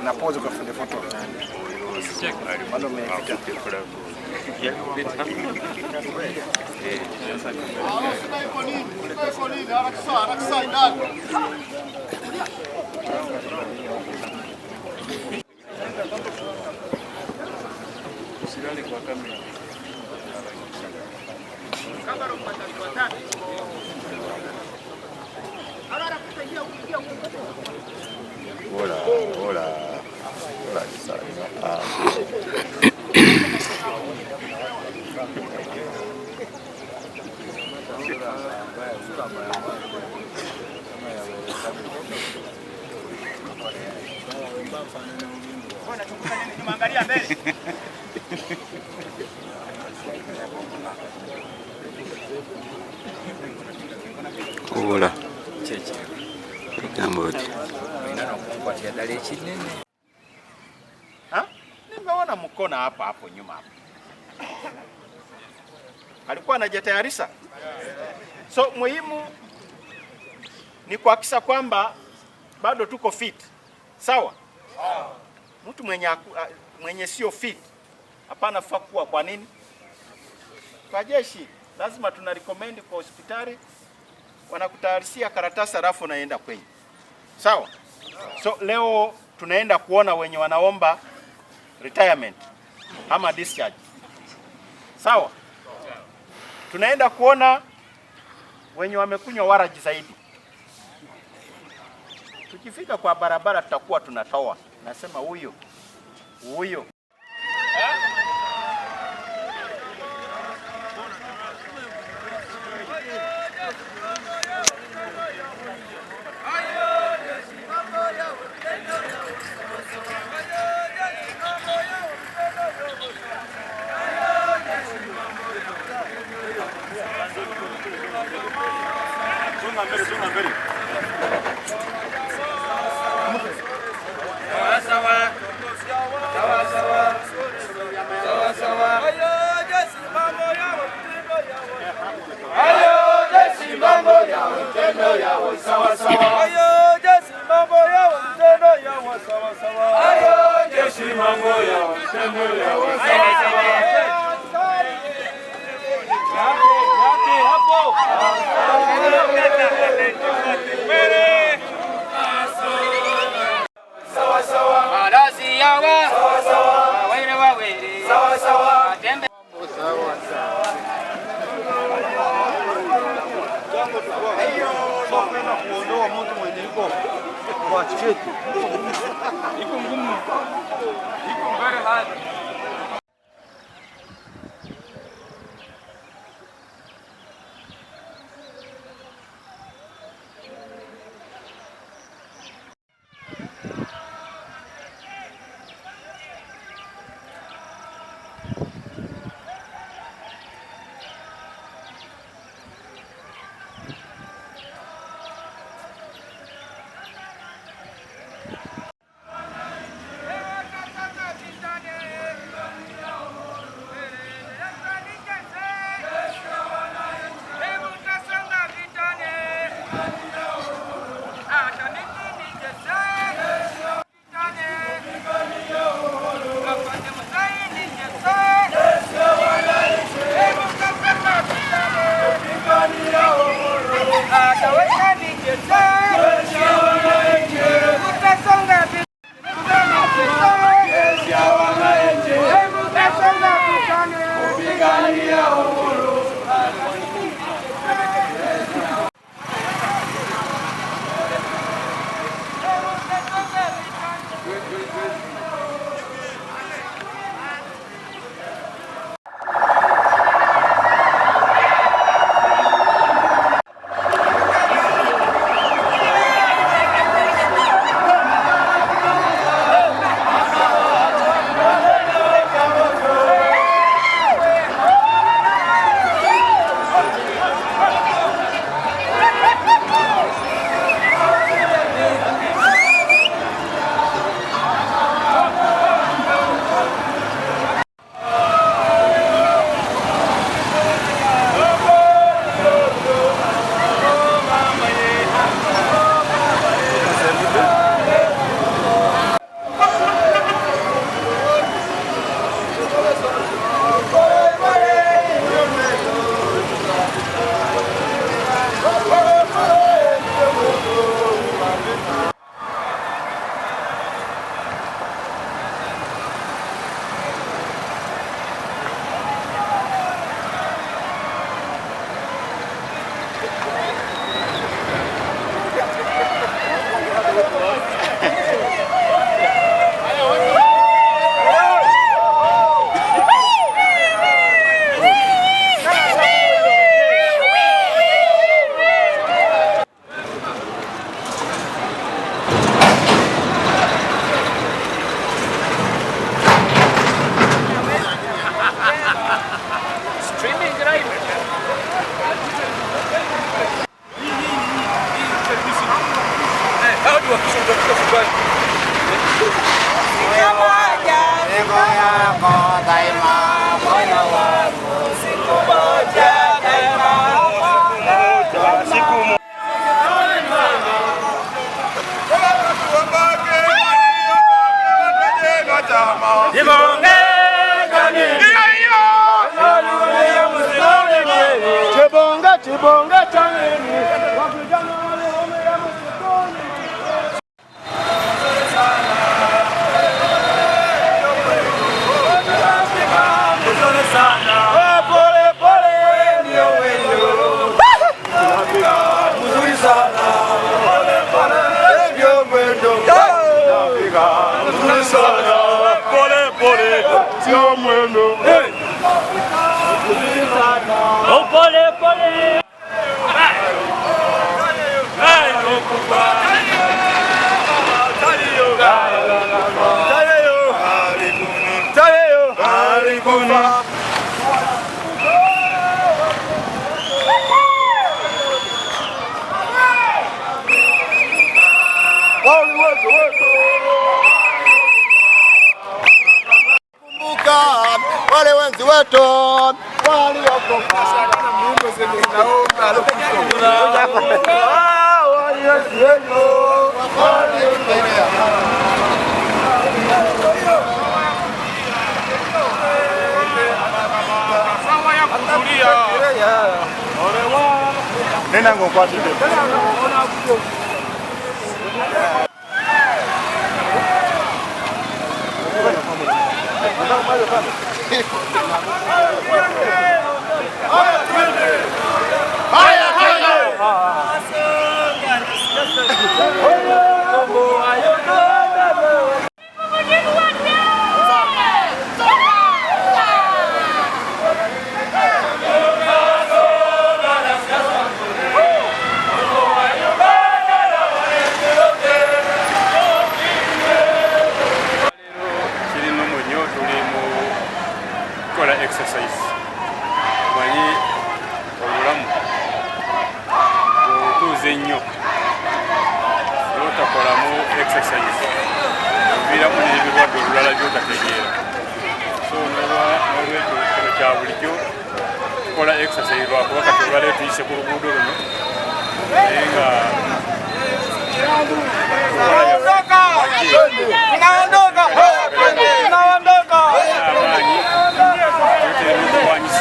Na pose kwa foto. Check. Bado umepita. Usilale kwa kamera. Hola, hola. Hola, hola. Cheche. Gambote. Nimeona mkona hapo nyuma hapo. Alikuwa anajitayarisha. So muhimu ni kuhakikisha kwamba bado tuko fit. Sawa? Mtu mwenye sio fit hapana faa kuwa. Kwa nini? Kwa jeshi lazima tuna recommend kwa hospitali, wanakutayarishia karatasi alafu unaenda kwenye. Sawa? So leo tunaenda kuona wenye wanaomba retirement ama discharge. Sawa? Tunaenda kuona wenye wamekunywa waraji zaidi. Tukifika kwa barabara tutakuwa tunatoa. Nasema huyo. Songa mbele. Sawa. Kuondoa mtu mwenye iko kwa chetu. Iko ngumu. Iko very hard. Chibonga changeni wakujana wale omera msitoni pole pole ndio wendo mzuri sana pole pole ndio wendo mzuri sana pole pole sio mwendo oh pole pole kumbuka wale wenzi wetu waliokufa. Nena ngokwati exercise manyi obulamu otuuze nnyo n'otakolamu exercise oviiramu n'ebirwadde olulala by'otategeera so n'olwekyo kino kya bulijjo tukola exercise lwakuba kati olwaleero tuyise ku luguudo luno naye nga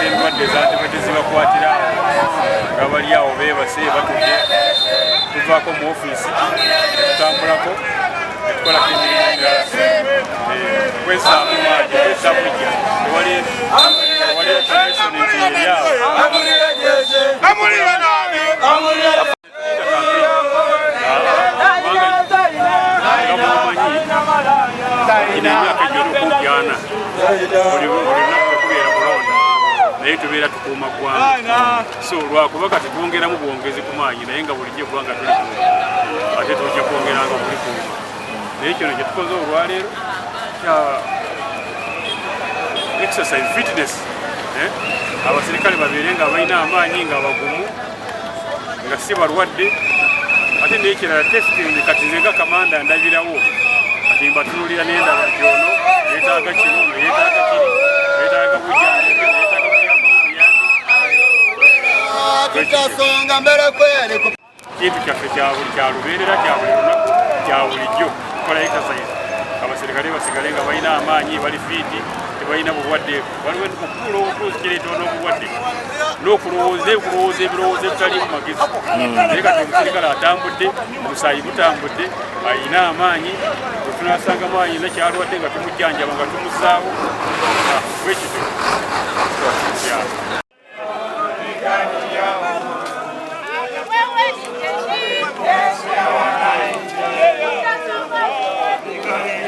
endwadde zatebe tezibakwatira nga bali awo beebase batudde tuvaako mu ofiisi netutambulako netukolako emirimu emirala kwesaamu maagi kwesabujja ewali operation nti eryawo ina emyaka egy'olukubyana buli lunaku tekubeera kulonda naye tubeera tukuuma ggwanga so lwakuba kati twongeramu bwongezi ku maanyi naye nga bulijjo kubanga tuli kuuma ate tujja kwongeranga buli kuuma naye kino kye tukoze olwaleero kya exercise fitness abasirikale babeere nga balina amaanyi nga bagumu nga si balwadde ate n'ekirala testing kati nze nga kamanda ndabirawo kati mbatunulira n'endaba nti ono yeetaaga kino ono yeetaaga kiri yeetaaga bujjanjabi yeetaaga tutasonga mbele kweli kintu kyaffe kya lubeerera kya buli lunaku kya bulijjo tukola exercise abasirikale basigale nga balina amaanyi bali fiiti tebalina bulwadde waliwo okukuula obutuuzi kireeta n'obulwadde n'okulowooza ebirowoozo ebitaliimu magezi naye kati omusirikale atambudde omusaayi gutambudde alina amaanyi bwe tunaasangamu alina kyalwadde nga tumujjanjaba nga tumuzaawo bwekityo